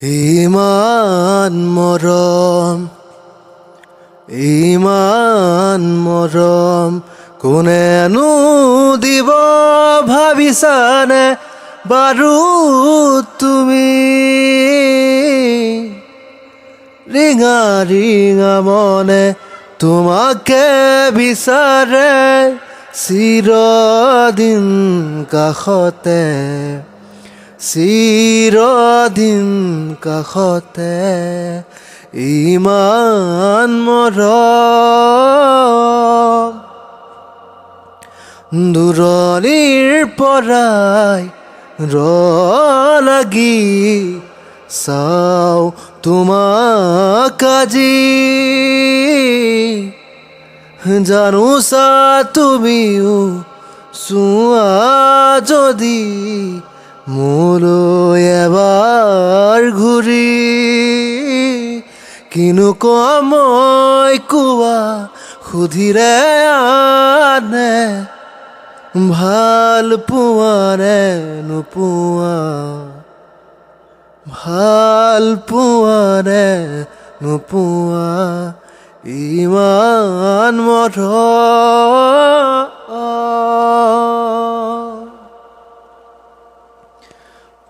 ইমান মৰম, ইমান মৰম কোনেনো দিব ভাবিছানে বাৰু তুমি? ৰিঙা ৰিঙা মনে তোমাকে বিচাৰে চিৰদিন কাষতে, চিৰদিন কাষতে। ইমান মৰম দূৰণিৰ পৰাই লাগি চাওঁ তোমাক আজি। জানোচা তুমিও চোৱা যদি মোলৈ এবাৰ ঘূৰি। কিনো কম মই কোৱা সুধিলে আনে, ভাল পোৱানে নোপোৱা, ভাল পোৱানে নোপোৱা। ইমান মৰম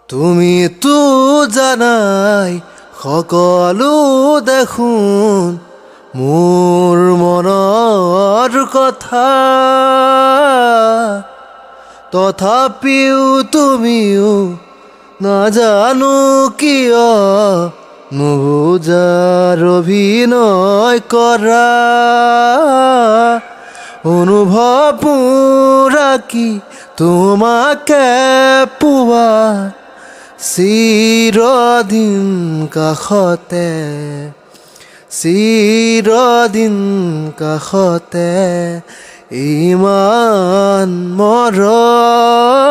তুমিতো জানাই সকলো দেখোন মোৰ মনৰ কথা। তথাপিও তুমিও নাজানো কিয় নুবুজাৰ অভিনয় কৰা। অনুভৱ ৰাখি তোমাকে পোৱা চিৰদিন কাষতে, চিৰদিন কাষতে। ইমান মৰম,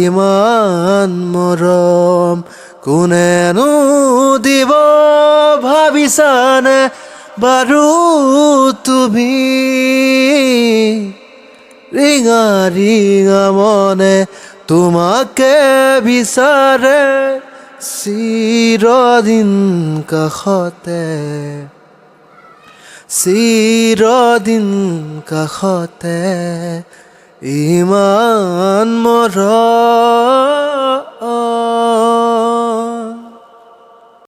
ইমান মৰম কোনেনো দিব ভাবিছানে বাৰু তুমি? ৰিঙা ৰিঙা মনে তোমাকে বিচাৰে চিৰদিন কাষতে, চিৰদিন কাষতে। ইমান মৰম